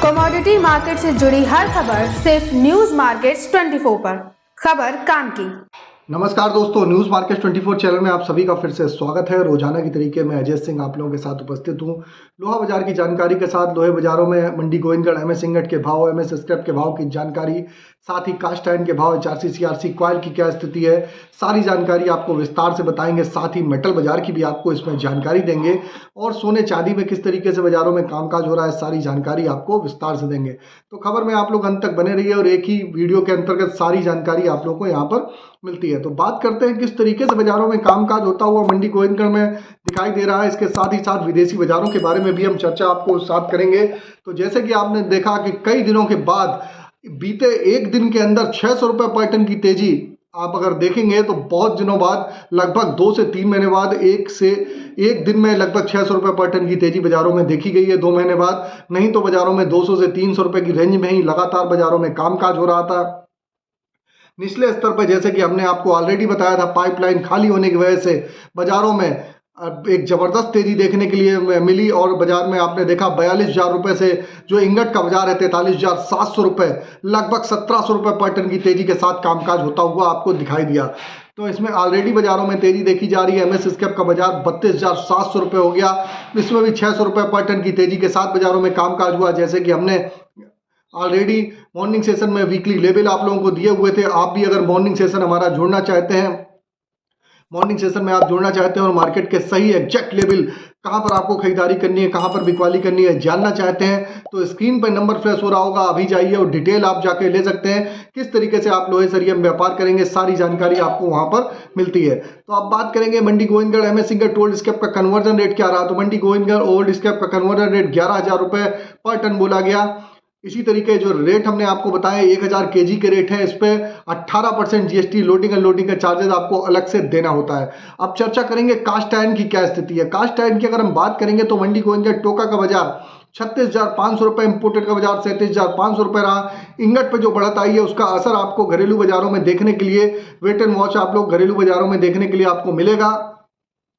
Commodity market से जुड़ी हर खबर सिर्फ न्यूज मार्केट्स 24 पर। खबर काम की। नमस्कार दोस्तों, न्यूज़ मार्केट 24 चैनल में आप सभी का फिर से स्वागत है। रोजाना की तरीके में अजय सिंह आप लोगों के साथ उपस्थित हूं। लोहा बाजार की जानकारी के साथ लोहे बाजारों में मंडी गोविंदगढ़ एमएस इंगट के भाव, एमएस स्क्रैप के भाव की जानकारी, साथ ही कास्ट आयरन के भाव, एचआरसी सीआरसी क्वाइल की क्या स्थिति है, सारी जानकारी आपको विस्तार से बताएंगे। साथ ही मेटल बाजार की भी आपको इसमें जानकारी देंगे और सोने चांदी में किस तरीके से बाजारों में कामकाज हो रहा है, सारी जानकारी आपको विस्तार से देंगे। तो खबर में आप लोग अंत तक बने रहिए और एक ही वीडियो के अंतर्गत सारी जानकारी आप लोगों को यहाँ पर मिलती है। तो बात करते हैं किस तरीके से बाजारों में कामकाज होता हुआ मंडी गोविंदगढ़ में दिखाई दे रहा है। इसके साथ ही साथ विदेशी बाजारों के बारे में भी हम चर्चा आपको साथ करेंगे। तो जैसे कि आपने देखा कि कई दिनों के बाद बीते एक दिन के अंदर 600 रुपये पर टन की तेजी आप अगर देखेंगे तो बहुत दिनों बाद, लगभग 2 से 3 महीने बाद एक दिन में लगभग 600 रुपये पर टन की तेजी बाजारों में देखी गई है 2 महीने बाद। नहीं तो बाजारों में 200 से 300 रुपये की रेंज में ही लगातार बाजारों में कामकाज हो रहा था। निचले स्तर पर जैसे कि हमने आपको ऑलरेडी बताया था, पाइपलाइन खाली होने की वजह से बाजारों में एक जबरदस्त तेजी देखने के लिए मिली और बाजार में आपने देखा 42,000 रुपये से जो इंगट का बाजार है 43,700 रुपये, लगभग 1,700 रुपये पर टन की तेजी के साथ कामकाज होता हुआ आपको दिखाई दिया। तो इसमें ऑलरेडी बाजारों में तेजी देखी जा रही है। एमएस स्क्रैप का बाजार 32,700 रुपये हो गया, इसमें भी 600 रुपये पर टन की तेजी के साथ बाजारों में कामकाज हुआ। जैसे कि हमने ऑलरेडी मॉर्निंग सेशन में वीकली लेवल आप लोगों को दिए हुए थे। आप भी अगर मॉर्निंग सेशन हमारा जुड़ना चाहते हैं, मॉर्निंग सेशन में आप जुड़ना चाहते हैं और मार्केट के सही एग्जैक्ट लेवल कहां पर आपको खरीदारी करनी है, कहां पर बिकवाली करनी है जानना चाहते हैं, तो स्क्रीन पर नंबर फ्लैश हो रहा होगा, अभी जाइए और डिटेल आप जाके ले सकते हैं। किस तरीके से आप लोहे सरिया में व्यापार करेंगे, सारी जानकारी आपको वहां पर मिलती है। तो आप बात करेंगे Mandi Gobindgarh MS ingot old scrap का कन्वर्जन रेट क्या रहा। तो मंडी गोविंदगढ़ ओल्ड स्क्रैप का कन्वर्जन रेट 11,000 रुपये पर टन बोला गया। इसी तरीके जो रेट हमने आपको बताया 1000 केजी के रेट है, इस पे 18% जीएसटी लोडिंग अनलोडिंग का चार्जेस आपको अलग से देना होता है। अब चर्चा करेंगे कास्ट आयरन की क्या स्थिति है। कास्ट आयरन की अगर हम बात करेंगे तो मंडी गोविंदगढ़ टोका का बाजार 36,500 रुपये, इंपोर्टेड का बाजार 37,500 रुपये रहा। इंगट पे जो बढ़त आई है उसका असर आपको घरेलू बाजारों में देखने के लिए, वेट एंड वॉच आप लोग घरेलू बाजारों में देखने के लिए आपको मिलेगा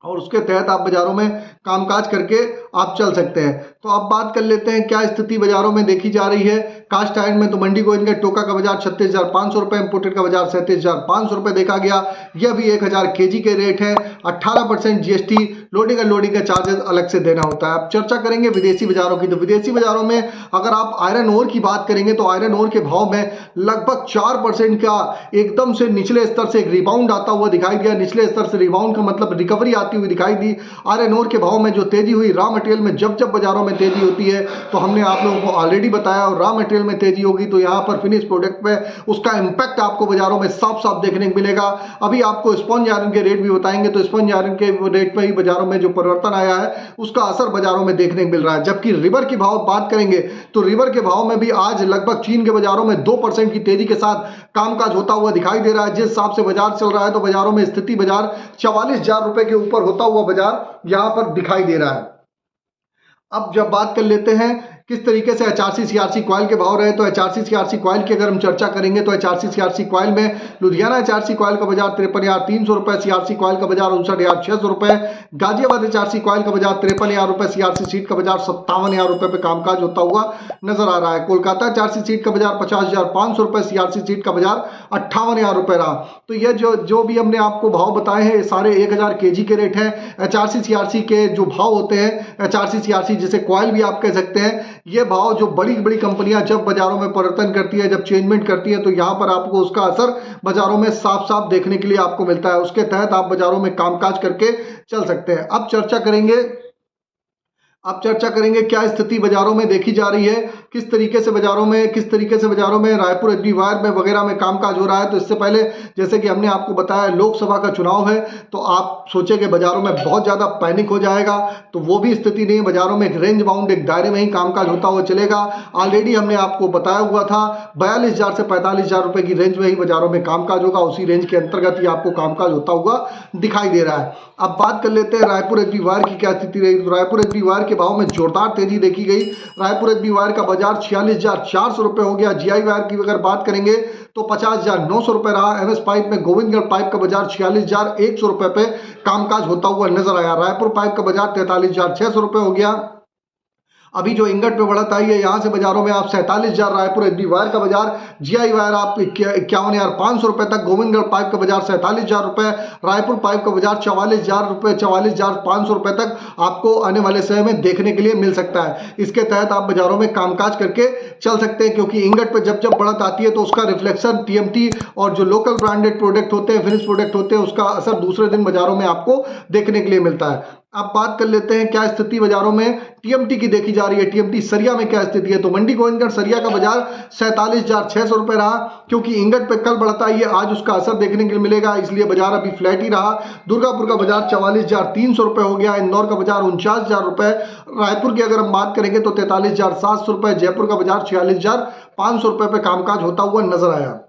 और उसके तहत आप बाजारों में कामकाज करके आप चल सकते हैं। तो अब बात कर लेते हैं क्या स्थिति बाजारों में देखी जा रही है कास्ट आयरन में। तो मंडी गोविंदगढ़ टोका का बाजार 36,500 रुपये, इंपोर्टेड का बाजार 37,500 रुपये देखा गया। यह भी 1000 केजी के रेट है, 18% जीएसटी लोडिंग अनलोडिंग का चार्जेस अलग से देना होता है। अब चर्चा करेंगे विदेशी बाजारों की। तो विदेशी बाजारों में अगर आप आयरन ओर की बात करेंगे तो आयरन ओर के भाव में लगभग 4% का एकदम से निचले स्तर से एक रिबाउंड आता हुआ दिखाई दिया। निचले स्तर से रिबाउंड का मतलब रिकवरी आती हुई दिखाई दी। आयरन ओर के भाव में जो तेजी हुई, रॉ मटेरियल में जब बाजारों में तेजी होती है तो हमने आप लोगों को ऑलरेडी बताया, और रॉ मटेरियल में तेजी होगी तो यहां पर फिनिश प्रोडक्ट पे उसका इंपैक्ट आपको बाजारों में साफ साफ देखने को मिलेगा। अभी आपको स्पंज आयरन के रेट भी बताएंगे, तो स्पंज आयरन के रेट पे ही बाजारों में जो परिवर्तन आया है उसका असर बाजारों में देखने को मिल रहा है। जबकि रिवर की भाव बात करेंगे तो रिवर के भाव में भी आज लगभग चीन के बाजारों में 2% की तेजी के साथ कामकाज होता हुआ दिखाई दे रहा है। जिस हिसाब से बाजार चल रहा है तो बाजारों में स्थिति बाजार 44,000 रुपए के ऊपर होता हुआ बाजार यहां पर दिखाई दे रहा है। अब जब बात कर लेते हैं किस तरीके से एचआरसी सीआरसी क्वाइल के भाव रहे, तो एचआरसी सीआरसी क्वाइल की अगर हम चर्चा करेंगे तो एचआरसी सीआरसी क्वाइल में लुधियाना एचआरसी क्वाइल का बाजार 53,300 रुपये, सीआरसी क्वाइल का बाजार 59,600 रुपये, गाजियाबाद एचआरसी क्वाइल का बाजार 53,000 रुपये, सीआरसी सीट का बाजार 57,000 रुपये पे कामकाज होता हुआ नजर आ रहा है। कोलकाता एचआरसी सीट का बाजार 50,500 रुपये, सीआरसी सीट का बाजार 58,000 रुपये रहा। तो ये जो भी हमने आपको भाव बताए हैं सारे 1000 केजी के रेट है। एचआरसी सीआरसी के जो भाव होते हैं, एचआरसी सीआरसी जिसे क्वाइल भी आप कह सकते हैं, ये भाव जो बड़ी बड़ी कंपनियां जब बाजारों में परिवर्तन करती है, जब चेंजमेंट करती है, तो यहां पर आपको उसका असर बाजारों में साफ साफ देखने के लिए आपको मिलता है। उसके तहत आप बाजारों में कामकाज करके चल सकते हैं। अब चर्चा करेंगे क्या स्थिति बाजारों में देखी जा रही है, किस तरीके से बाजारों में रायपुर एग्री वायर में वगैरह में कामकाज हो रहा है। तो इससे पहले जैसे कि हमने आपको बताया लोकसभा का चुनाव है, तो आप सोचे कि बाजारों में बहुत ज़्यादा पैनिक हो जाएगा, तो वो भी स्थिति नहीं है। बाजारों में एक रेंज बाउंड एक दायरे में ही कामकाज होता हुआ चलेगा। ऑलरेडी हमने आपको बताया हुआ था 42,000 से 45,000 रुपये की रेंज में ही बाजारों में कामकाज होगा, उसी रेंज के अंतर्गत ही आपको कामकाज होता हुआ दिखाई दे रहा है। अब बात कर लेते हैं रायपुर एग्री वायर की क्या स्थिति रही। तो रायपुर एग्री वायर के भाव में जोरदार तेजी देखी गई। रायपुर एग्री वायर का बाजार 46,400 रुपये हो गया। जीआई वायर की अगर बात करेंगे तो 50,900 रुपये रहा। एमएस पाइप में गोविंदगढ़ पाइप का बाजार 46,100 रुपये पे कामकाज होता हुआ नजर आया। रायपुर पाइप का बाजार 43,600 रुपये हो गया। अभी जो इंगट पे बढ़त आई है, यहाँ से बाजारों में आप 47,000 रायपुर एचबी वायर का बाजार, जीआई वायर आप 51,500 रुपए तक, गोविंदगढ़ पाइप का बाजार 47,000 रुपए, रायपुर पाइप का बाजार 44,000 रुपए, 44,500 रुपए तक आपको आने वाले समय में देखने के लिए मिल सकता है। इसके तहत आप बाजारों में कामकाज करके चल सकते हैं, क्योंकि इंगट पे जब जब बढ़त आती है तो उसका रिफ्लेक्शन टीएमटी और जो लोकल ब्रांडेड प्रोडक्ट होते हैं, फिनिश प्रोडक्ट होते हैं, उसका असर दूसरे दिन बाजारों में आपको देखने के लिए मिलता है। अब बात कर लेते हैं क्या स्थिति बाजारों में टीएमटी की देखी जा रही है। टीएमटी सरिया में क्या स्थिति है, तो मंडी गोविंदगढ़ सरिया का बाजार 47,600 रुपए रहा, क्योंकि इंगट पे कल बढ़ता है, आज उसका असर देखने के लिए मिलेगा, इसलिए बाजार अभी फ्लैट ही रहा। दुर्गापुर का बाजार 44,300 रुपए हो गया, इंदौर का बाजार 49,000 रुपए, रायपुर की अगर हम बात करेंगे तो 43,700 रुपए, जयपुर का बाजार 46,500 रुपए पे कामकाज होता हुआ नजर आया।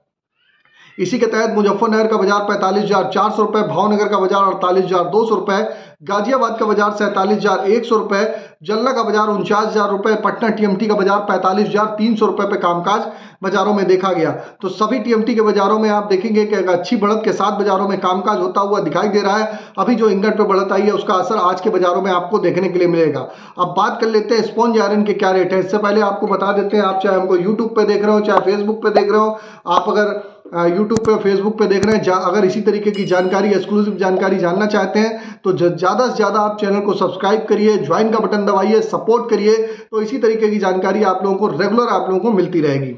इसी के तहत मुजफ्फरनगर का बाजार 45,400 रुपए, भावनगर का बाजार 48,200 रुपए, गाजियाबाद का बाजार 47,100 रुपए, जलना का बाजार 49,000 रुपए, पटना टीएमटी का बाजार 45,300 रुपए पे कामकाज बाजारों में देखा गया। तो सभी टीएमटी के बाजारों में आप देखेंगे कि अच्छी बढ़त के साथ बाजारों में कामकाज होता हुआ दिखाई दे रहा है। अभी जो इंगट पे बढ़त आई है उसका असर आज के बाजारों में आपको देखने के लिए मिलेगा। अब बात कर लेते हैं स्पॉन्ज आयरन के क्या रेट है। इससे पहले आपको बता देते हैं, आप चाहे हमको यूट्यूब पे देख रहे हो, चाहे फेसबुक पे देख रहे हो, आप अगर यूट्यूब पे फेसबुक पे देख रहे हैं, अगर इसी तरीके की जानकारी, एक्सक्लूसिव जानकारी जानना चाहते हैं तो ज़्यादा से ज़्यादा आप चैनल को सब्सक्राइब करिए, ज्वाइन का बटन दबाइए, सपोर्ट करिए, तो इसी तरीके की जानकारी आप लोगों को रेगुलर आप लोगों को मिलती रहेगी।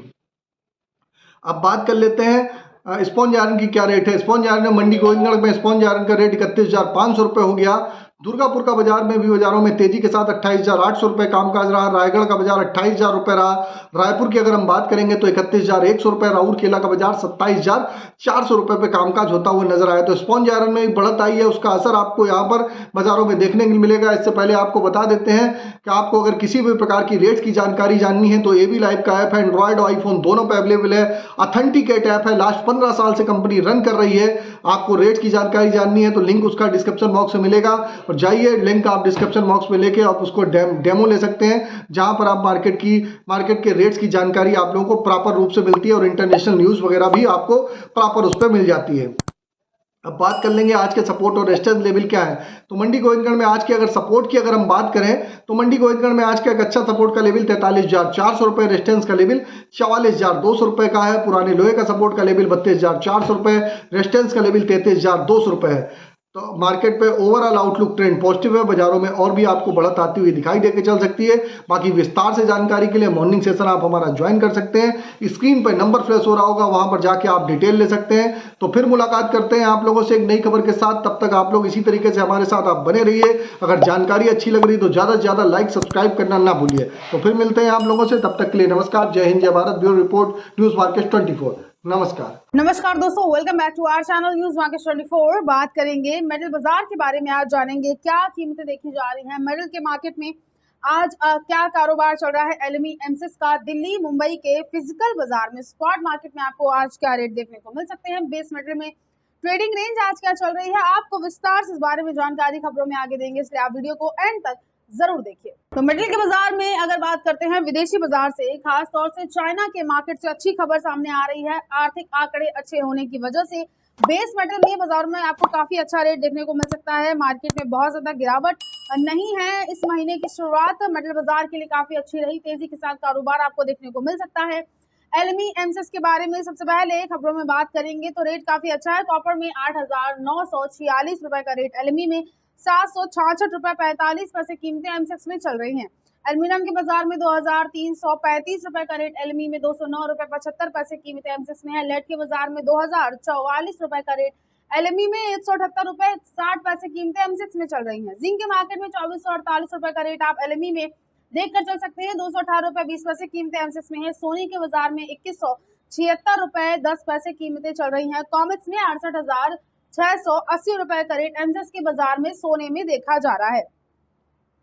अब बात कर लेते हैं स्पॉन्ज आयरन की क्या रेट है। स्पॉन्ज आयरन मंडी गोविंदगढ़ में स्पॉन्ज आयरन का रेट 31,500 रुपए हो गया। दुर्गापुर का बाजार में भी बाजारों में तेजी के साथ 28,800 रुपए कामकाज रहा। रायगढ़ का बाजार 28,000 रुपए रहा। रायपुर की अगर हम बात करेंगे तो 31,100 रुपए। राउरकेला का बाजार 27,400 रुपए पे कामकाज होता हुआ नजर आया। तो स्पॉन्ज आयरन में बढ़त आई है, उसका असर आपको यहाँ पर बाजारों में देखने को मिलेगा। इससे पहले आपको बता देते हैं कि आपको अगर किसी भी प्रकार की रेट्स की जानकारी जाननी है तो एबी लाइव का ऐप है, एंड्रॉयड और आईफोन दोनों पे अवेलेबल है। ऑथेंटिकेट ऐप है, लास्ट 15 साल से कंपनी रन कर रही है। आपको रेट्स की जानकारी जाननी है तो लिंक उसका डिस्क्रिप्शन बॉक्स में मिलेगा, और जाइए लिंक आप डिस्क्रिप्शन बॉक्स में लेके आप उसको डेमो ले सकते हैं, जहां पर आप मार्केट के रेट्स की जानकारी आप लोगों को प्रॉपर रूप से मिलती है, और इंटरनेशनल न्यूज़ वगैरह भी आपको प्रॉपर उस पर मिल जाती है। अब बात कर लेंगे आज के सपोर्ट और रेजिस्टेंस लेवल क्या है। तो मंडी गोविंदगढ़ में आज के अगर सपोर्ट की अगर हम बात करें तो मंडी गोविंदगढ़ में आज का एक अच्छा सपोर्ट का लेवल 43,400 रुपए, रेजिस्टेंस का लेवल 44,200 रुपए का है। पुराने लोहे का सपोर्ट का लेवल 32,400 रुपए, रेजिस्टेंस का लेवल 33,200 रुपए है। तो मार्केट पे ओवरऑल आउटलुक ट्रेंड पॉजिटिव है। बाजारों में और भी आपको बढ़त आती हुई दिखाई देके चल सकती है। बाकी विस्तार से जानकारी के लिए मॉर्निंग सेशन आप हमारा ज्वाइन कर सकते हैं। स्क्रीन पर नंबर फ्लैश हो रहा होगा, वहां पर जाके आप डिटेल ले सकते हैं। तो फिर मुलाकात करते हैं आप लोगों से एक नई खबर के साथ। तब तक आप लोग इसी तरीके से हमारे साथ आप बने रहिए। अगर जानकारी अच्छी लग रही तो ज्यादा से ज्यादा लाइक सब्सक्राइब करना ना भूलिए। तो फिर मिलते हैं आप लोगों से, तब तक के लिए नमस्कार। जय हिंद, जय भारत। Bureau report, news market 24। नमस्कार दोस्तों, welcome back to our channel news market 24। बात करेंगे मेटल बाजार के बारे में। आज जानेंगे क्या कीमतें देखी जा रही हैं मेटल के मार्केट में। आज क्या कारोबार चल रहा है एलएमई एमसीएक्स का। दिल्ली मुंबई के फिजिकल बाजार में, स्पॉट मार्केट में आपको आज क्या रेट देखने को मिल सकते हैं। बेस मेटल में ट्रेडिंग रेंज आज क्या चल रही है, आपको विस्तार से इस बारे में जानकारी खबरों में आगे देंगे, इसलिए आप वीडियो को एंड तक जरूर देखिए। तो मेटल के बाजार में अगर बात करते हैं विदेशी बाजार से, खास तौर से चाइना के मार्केट से अच्छी खबर सामने आ रही है। आर्थिक आंकड़े अच्छे होने की वजह से बेस मेटल में बाजार में आपको काफी अच्छा रेट देखने को मिल सकता है। मार्केट में बहुत ज्यादा गिरावट नहीं है। इस महीने की शुरुआत मेटल बाजार के लिए काफी अच्छी रही। तेजी के साथ कारोबार आपको देखने को मिल सकता है। एलएमई एमसीएक्स के बारे में सबसे पहले खबरों में बात करेंगे तो रेट काफी अच्छा है। कॉपर में 8,946 रुपए का रेट, एलएमई में 766 रुपए 45 पैसे कीमतें एमसीएक्स में चल रही हैं। एल्यूमिनियम के बाजार में 2,335 रुपए का रेट, एलएमई में 209 रुपए 75 पैसे कीमतें एमसीएक्स में है। लेड के बाजार में 2,044 रुपए का रेट, एलएमई में 178 रुपए 60 पैसे कीमतें एमसीएक्स में चल रही हैं। जिंक के मार्केट में 2,448 रुपए का रेट आप एलएमई में देखकर चल सकते हैं। 218 रुपए 20 पैसे कीमतें एमसीएक्स में है। सोने के बाजार में 2,176 रुपए 10 पैसे कीमतें चल रही हैं। कॉमेक्स में 68,680 रुपए का रेट एमसीएक्स के बाजार में सोने में देखा जा रहा है।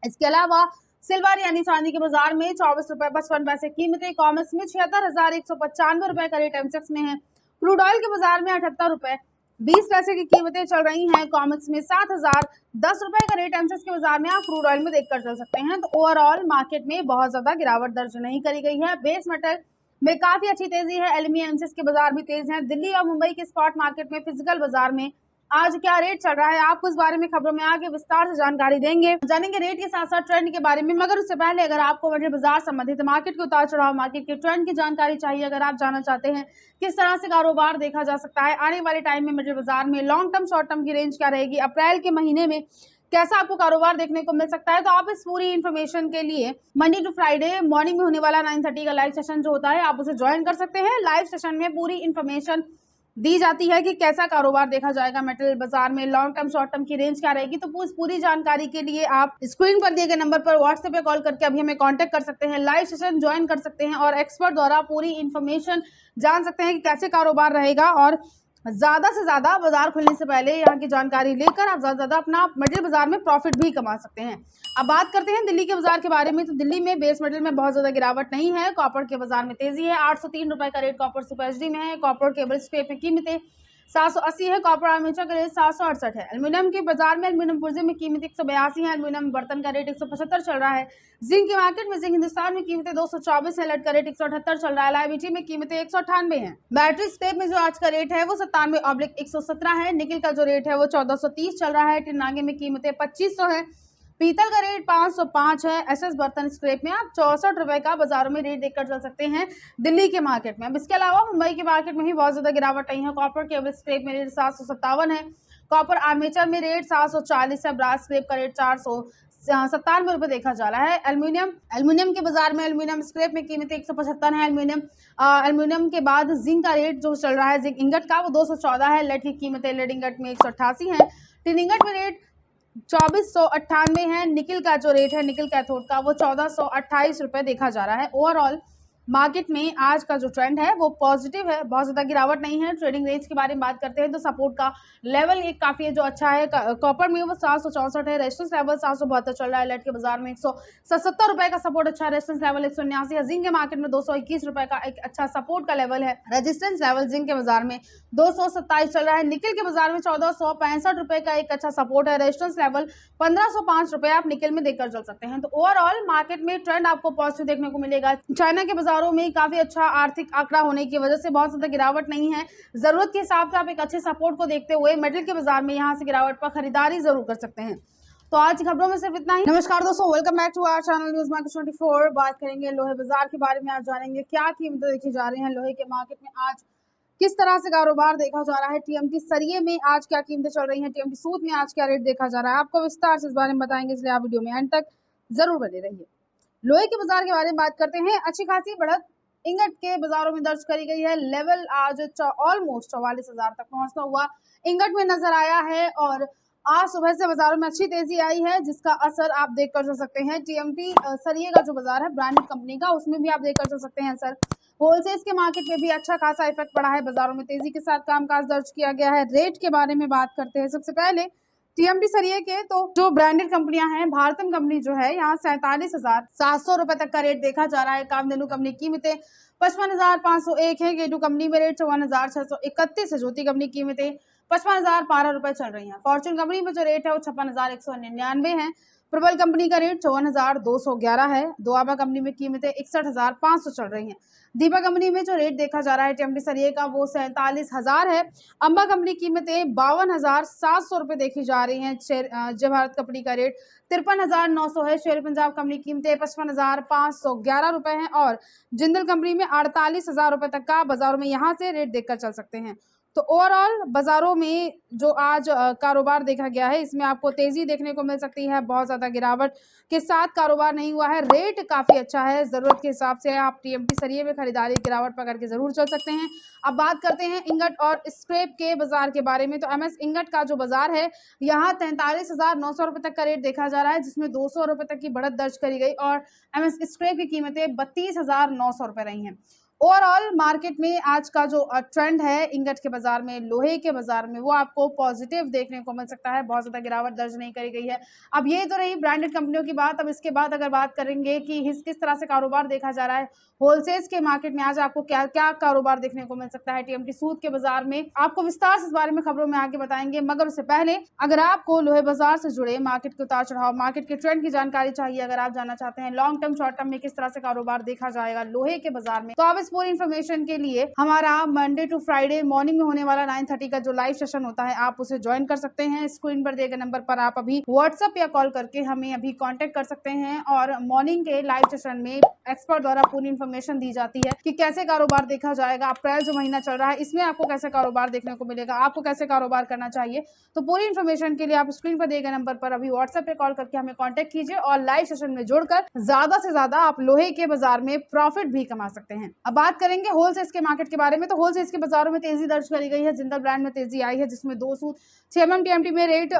इसके अलावा सिल्वर यानी चांदी के बाजार में 24 रुपए 55 पैसे कीमतें, कॉमेक्स में 76,195 रुपए का रेट एमसीएक्स में है। क्रूड ऑयल के बाजार में 78 रुपए 20 पैसे की कीमतें चल रही हैं। कॉमेक्स में 7,010 रुपए का रेट एमसीएक्स के बाजार में आप क्रूड ऑयल में देखकर चल सकते हैं। तो ओवरऑल मार्केट में बहुत ज्यादा गिरावट दर्ज नहीं करी गई है। बेस मेटल में काफी अच्छी तेजी है। एलएमई एमसीएक्स के बाजार भी तेज हैं। दिल्ली और मुंबई के स्पॉट मार्केट में फिजिकल बाजार में आज क्या रेट चल रहा है, आपको इस बारे में खबरों में आगे विस्तार से जानकारी देंगे, जानेंगे रेट के साथ साथ ट्रेंड के बारे में। मगर उससे पहले अगर आपको मेटल बाजार संबंधित मार्केट के उतार चढ़ाव, मार्केट के ट्रेंड की जानकारी चाहिए, अगर आप जानना चाहते हैं किस तरह से कारोबार देखा जा सकता है आने वाले टाइम में मेटल बाजार में, लॉन्ग टर्म शॉर्ट टर्म की रेंज क्या रहेगी, अप्रैल के महीने में कैसा आपको कारोबार देखने को मिल सकता है, तो आप इस पूरी इन्फॉर्मेशन के लिए मंडे टू फ्राइडे मॉर्निंग में होने वाला 9:30 का लाइव सेशन जो होता है, आप उसे ज्वाइन कर सकते हैं। लाइव सेशन में पूरी इन्फॉर्मेशन दी जाती है कि कैसा कारोबार देखा जाएगा मेटल बाजार में, लॉन्ग टर्म शॉर्ट टर्म की रेंज क्या रहेगी। तो पूरी जानकारी के लिए आप स्क्रीन पर दिए गए नंबर पर व्हाट्सएप पे कॉल करके अभी हमें कांटेक्ट कर सकते हैं, लाइव सेशन ज्वाइन कर सकते हैं और एक्सपर्ट द्वारा पूरी इन्फॉर्मेशन जान सकते हैं कि कैसे कारोबार रहेगा और ज्यादा से ज्यादा बाजार खुलने से पहले यहाँ की जानकारी लेकर आप ज्यादा से ज्यादा अपना मेटल बाजार में प्रॉफिट भी कमा सकते हैं। अब बात करते हैं दिल्ली के बाजार के बारे में, तो दिल्ली में बेस मेटल में बहुत ज्यादा गिरावट नहीं है, कॉपर के बाजार में तेजी है। 803 रुपए का रेट कॉपर सुपर एचडी में है। कॉपर केबल स्क्रेप में कीमतें 780 है। कॉपर आर्मेचर का रेट 768 है। एल्यूमिनियम के बाजार में एल्यूमिनियम पुर्जे में कीमत 182 है। एल्यूमिनियम बर्तन का रेट 175 चल रहा है। जिंक के मार्केट में जिंक हिंदुस्तान में कीमतें 224 है। लेड का रेट 178 चल रहा है। लाइबिलिटी में कीमतें 198 है। बैटरी स्क्रैप में जो आज का रेट है वो 97/117 है। निकल का जो रेट है वो 1430 चल रहा है। टिनागे में कीमतें 2500 है। पीतल का रेट 505 है। एसएस बर्तन स्क्रैप में आप 64 रुपए का बाजारों में रेट देखकर चल सकते हैं दिल्ली के मार्केट में। अब इसके अलावा मुंबई के मार्केट में भी बहुत ज्यादा गिरावट नहीं है। कॉपर केबल स्क्रैप में रेट 757 है। कॉपर आर्मेचर में रेट 740 है। ब्रास स्क्रैप का रेट 497 रुपए देखा जा रहा है। एल्यूमिनियम के बाजार में एल्यूमिनियम स्क्रैप में कीमतें 175 है। एल्यूमिनियम के बाद जिंक का रेट जो चल रहा है जिंक इंगट का वो 214 है। लेड की कीमतें लेड इंगट में 188 है। टिन इंगट में रेट 2498 है। निकल का जो रेट है निकल कैथोड का वो 1428 रुपए देखा जा रहा है। ओवरऑल मार्केट में आज का जो ट्रेंड है वो पॉजिटिव है, बहुत ज्यादा गिरावट नहीं है। ट्रेडिंग रेंज के बारे में बात करते हैं तो सपोर्ट का लेवल एक काफी है जो अच्छा है। कॉपर में वो 764 है। रेजिस्टेंस लेवल 772 चल रहा है। लेड के बाजार में 177 रुपए का सपोर्ट अच्छा है। रेजिस्टेंस लेवल 179 है। जिंक के मार्केट में 221 रुपए का एक अच्छा सपोर्ट का लेवल है। रेजिस्टेंस लेवल जिंक के बाजार में 227 चल रहा है। निकल के बाजार में 1465 रुपए का एक अच्छा सपोर्ट है। रेजिस्टेंस लेवल 1505 रुपए आप निकल में देखकर चल सकते हैं। तो ओवरऑल मार्केट में ट्रेंड आपको पॉजिटिव देखने को मिलेगा। चाइना के बाजारों में काफी अच्छा आर्थिक आंकड़ा होने की वजह से बहुत ज्यादा गिरावट नहीं है। जरूरत के हिसाब से आप एक अच्छे सपोर्ट को देखते हुए मेटल के बाजार में यहां से गिरावट पर खरीदारी जरूर कर सकते हैं। तो आज की खबरों में सिर्फ इतना ही। नमस्कार दोस्तों, welcome back to our channel news market 24। बात करेंगे लोहे बाजार के बारे में। आज जानेंगे क्या कीमतें देखी जा रही हैं लोहे के मार्केट में, आज किस तरह से कारोबार देखा जा रहा है। टीएमटी सरिये में आज क्या कीमतें चल रही हैं, टीएमटी सूत में आज क्या रेट देखा जा रहा है, आपको विस्तार से इस बारे में बताएंगे, इसलिए आप वीडियो में एंड तक जरूर बने रहिए। लोहे के बाजार के बारे में बात करते हैं। अच्छी खासी बढ़त इंगट के बाजारों में दर्ज करी गई है। लेवल आज ऑलमोस्ट 44,000 तक पहुंचता हुआ इंगट में नजर आया है और आज सुबह से बाजारों में अच्छी तेजी आई है, जिसका असर आप देख कर चल सकते हैं। टीएमटी सरिये का जो बाजार है ब्रांडेड कंपनी का, उसमें भी आप देख कर चल सकते हैं असर। होलसेल के मार्केट में भी अच्छा खासा इफेक्ट पड़ा है। बाजारों में तेजी के साथ कामकाज दर्ज किया गया है। रेट के बारे में बात करते हैं। सबसे पहले टीएमटी सरिये के तो जो ब्रांडेड कंपनियां हैं, भारतम कंपनी जो है यहाँ 47,700 रुपए तक का रेट देखा जा रहा है। कामधेनु कंपनी कीमतें 55,501 है। गेटू कंपनी में रेट 54,631 है। ज्योति कंपनी कीमतें 55,012 रुपए चल रही है। फॉर्चून कंपनी में जो रेट है वो 56,199 है। प्रबल कंपनी का रेट 54,211 है। दुआबा कंपनी में कीमतें 61,500 चल रही हैं। दीपा कंपनी में जो रेट देखा जा रहा है टीएमटी सरिये का वो 47,000 है। अंबा कंपनी कीमतें 52,700 रुपए देखी जा रही हैं। जय भारत कंपनी का रेट 53,900 है। शेर पंजाब कंपनी कीमतें 55,511 रुपए हैं और जिंदल कंपनी में 48,000 रुपए तक का बाजारों में यहाँ से रेट देखकर चल सकते हैं। तो ओवरऑल बाजारों में जो आज कारोबार देखा गया है इसमें आपको तेजी देखने को मिल सकती है। बहुत ज्यादा गिरावट के साथ कारोबार नहीं हुआ है। रेट काफी अच्छा है। जरूरत के हिसाब से आप टीएमटी सरिये में खरीदारी गिरावट पकड़ के जरूर चल सकते हैं। अब बात करते हैं इंगट और स्क्रैप के बाजार के बारे में। तो एमएस इंगट का जो बाजार है यहाँ 43,900 रुपए तक का रेट देखा जा रहा है, जिसमें 200 रुपए तक की बढ़त दर्ज करी गई और एमएस स्क्रैप की कीमतें 32,900 रुपए रही हैं। ओवरऑल मार्केट में आज का जो ट्रेंड है इंगट के बाजार में, लोहे के बाजार में, वो आपको पॉजिटिव देखने को मिल सकता है। बहुत ज्यादा गिरावट दर्ज नहीं करी गई है। अब ये तो रही ब्रांडेड कंपनियों की बात। अब इसके बाद अगर बात करेंगे कि किस तरह से कारोबार देखा जा रहा है होलसेल्स के मार्केट में, आज आपको क्या क्या कारोबार देखने को मिल सकता है टीएमटी सूत के बाजार में, आपको विस्तार से इस बारे में खबरों में आगे बताएंगे। मगर उससे पहले अगर आपको लोहे बाजार से जुड़े मार्केट के उतार चढ़ाव, मार्केट के ट्रेंड की जानकारी चाहिए, अगर आप जानना चाहते हैं लॉन्ग टर्म शॉर्ट टर्म में किस तरह से कारोबार देखा जाएगा लोहे के बाजार में, तो आप इस पूरी इन्फॉर्मेशन के लिए हमारा मंडे टू फ्राइडे मॉर्निंग में होने वाला 9:30 का जो लाइव सेशन होता है आप उसे ज्वाइन कर सकते हैं। स्क्रीन पर दिए गए नंबर पर आप अभी व्हाट्सएप या कॉल करके हमें अभी कांटेक्ट कर सकते हैं और मॉर्निंग के लाइव सेशन में एक्सपर्ट द्वारा पूरी इन्फॉर्मेशन दी जाती है कि कैसे कारोबार देखा जाएगा। अप्रैल जो महीना चल रहा है इसमें आपको कैसे कारोबार देखने को मिलेगा, आपको कैसे कारोबार करना चाहिए। तो पूरी इन्फॉर्मेशन के लिए आप स्क्रीन पर दिए गए नंबर पर अभी व्हाट्सएप पे कॉल करके हमें कांटेक्ट कीजिए और लाइव सेशन में जुड़कर ज्यादा से ज्यादा आप लोहे के बाजार में प्रॉफिट भी कमा सकते हैं। अब बात करेंगे होलसेल के मार्केट के बारे में। तो होलसेल के बाजारों में तेजी दर्ज करी गई है। जिंदल ब्रांड में तेजी आई है जिसमें 2 सूद 6 mm TMT में रेट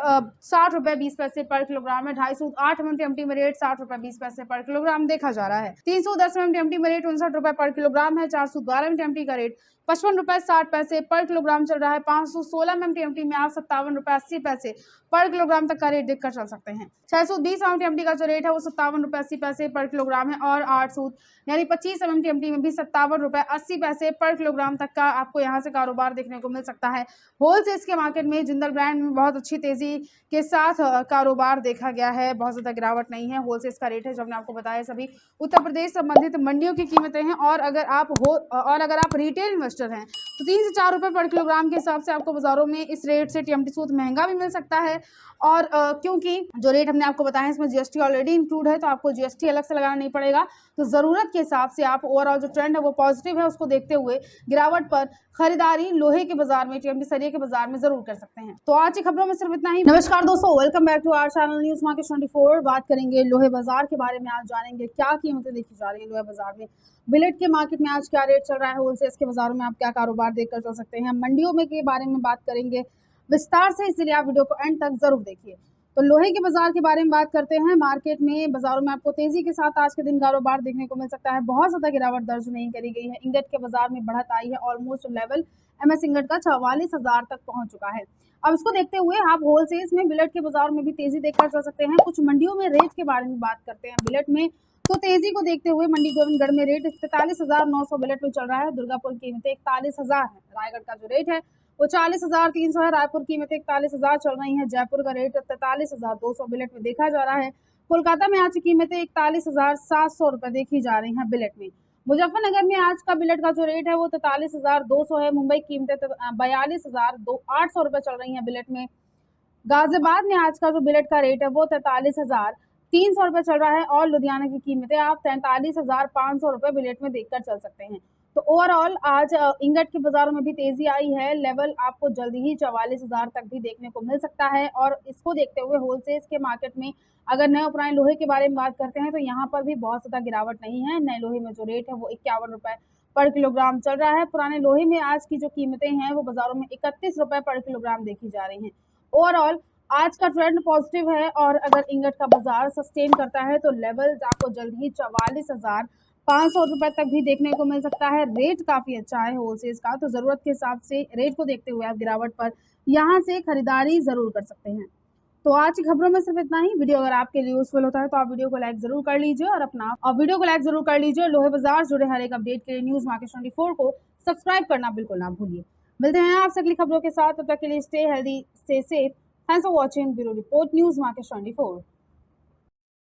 60 रुपए 20 पैसे पर किलोग्राम है। 2.5 सूद 8 mm TMT में रेट 60 रुपए 20 पैसे पर किलोग्राम देखा जा रहा है। 3 सूद 10 mm TMT में रेट 59 रुपए पर किलोग्राम है। 4 सूद 12 mm TMT का रेट 55 रुपए 60 पैसे पर किलोग्राम चल रहा है। 516 mm TMT में आप 57 रुपए 80 पैसे पर किलोग्राम तक का रेट देखकर चल सकते हैं। 620 mm TMT का जो रेट है वो 57 रुपए 80 पैसे पर किलोग्राम है और 8 सूद यानी 25 mm TMT में भी 57 रुपए 80 पैसे पर किलोग्राम तक का आपको यहाँ से कारोबार देखने को मिल सकता है। होलसेल के मार्केट में जिंदल ब्रांड में बहुत अच्छी तेजी के साथ कारोबार देखा गया है। बहुत ज्यादा गिरावट नहीं है। होलसेल का रेट है जो हमने आपको बताया सभी उत्तर प्रदेश संबंधित मंडियों की कीमतें हैं और अगर आप रिटेल इन्वेस्टर हैं तो 3 से 4 रुपए पर किलोग्राम के हिसाब से आपको बाजारों में इस रेट से TMT सूद महंगा भी मिल सकता है। और क्योंकि जो रेट हमने आपको बताया इसमें GST ऑलरेडी इंक्लूड है तो आपको GST अलग से लगाना नहीं पड़ेगा। तो जरूरत के हिसाब से आप ओवरऑल जो ट्रेंड है वो पॉजिटिव है उसको देखते हुए गिरावट पर खरीदारी लोहे के बाजार में TMT सरिये के बाजार में जरूर कर सकते हैं। तो आज की खबरों में सिर्फ इतना ही। नमस्कार दोस्तों, welcome back to our channel news market 24। बात करेंगे लोहे बाजार के बारे में। आज जानेंगे क्या कीमतें देखी जा रही है लोहे बाजार में। बिलेट के मार्केट में आज क्या रेट चल रहा है। होलसेल के बाजारों में आप क्या कारोबार देखकर चल सकते हैं। मंडियों में के बारे में बात करेंगे विस्तार से, इसलिए आप वीडियो को एंड तक जरूर देखिए। तो लोहे के बाजार के बारे में बात करते हैं। मार्केट में बाजारों में आपको तेजी के साथ आज के दिन कारोबार देखने को मिल सकता है। बहुत ज्यादा गिरावट दर्ज नहीं करी गई है। इंगट के बाजार में बढ़त आई है। ऑलमोस्ट लेवल MS इंगट का 44,000 तक पहुंच चुका है। अब इसको देखते हुए आप होलसेल में बिलेट के बाजार में भी तेजी देखकर चल सकते हैं। कुछ मंडियों में रेट के बारे में बात करते हैं। बिलेट में तो तेजी को देखते हुए मंडी गोविंदगढ़ में रेट 43,900 बिलेट में चल रहा है। दुर्गापुर की कीमतें 41,000 है। रायगढ़ का जो रेट है वो 40,300 है। रायपुर की कीमतें 41,000 चल रही हैं। जयपुर का रेट 43,200 बिलेट में देखा जा रहा है। कोलकाता में आज की कीमतें 41,700 रुपए देखी जा रही हैं बिलेट में। मुजफ्फरनगर में आज का बिलेट का जो रेट है वो 43,200 है। मुंबई की कीमतें 42,800 रुपए चल रही हैं बिलेट में। गाजियाबाद में आज का जो बिलेट का रेट है वो 43,300 रुपए चल रहा है और लुधियाना की कीमतें आप 43,500 रुपए बिलेट में देखकर चल सकते हैं। तो ओवरऑल आज इंगट के बाजारों में भी तेजी आई है। लेवल आपको जल्दी ही 44,000 तक भी देखने को मिल सकता है। और इसको देखते हुए होलसेल के मार्केट में अगर नए पुराने लोहे के बारे में बात करते हैं तो यहाँ पर भी बहुत ज्यादा गिरावट नहीं है। नए लोहे में जो रेट है वो 51 रुपए पर किलोग्राम चल रहा है। पुराने लोहे में आज की जो कीमतें हैं वो बाजारों में 31 रुपए पर किलोग्राम देखी जा रही हैं। ओवरऑल आज का ट्रेंड पॉजिटिव है और अगर इंगट का बाजार सस्टेन करता है तो लेवल आपको जल्द ही 44,500 रुपए तक भी देखने को मिल सकता है। रेट काफी अच्छा है होलसेल का, तो जरूरत के हिसाब से रेट को देखते हुए आप गिरावट पर यहाँ से खरीदारी जरूर कर सकते हैं। तो आज की खबरों में सिर्फ इतना ही। वीडियो अगर आपके लिए यूजफुल होता है तो आप वीडियो को लाइक जरूर कर लीजिए और लोहे बाजार जुड़े हर एक अपडेट के लिए न्यूज मार्केट 24 को सब्सक्राइब करना बिल्कुल ना भूलिए। मिलते हैं आपसे अगली खबरों के साथ, तब तक के लिए stay healthy, stay safe. Thanks for watching. Bureau report, news market 24।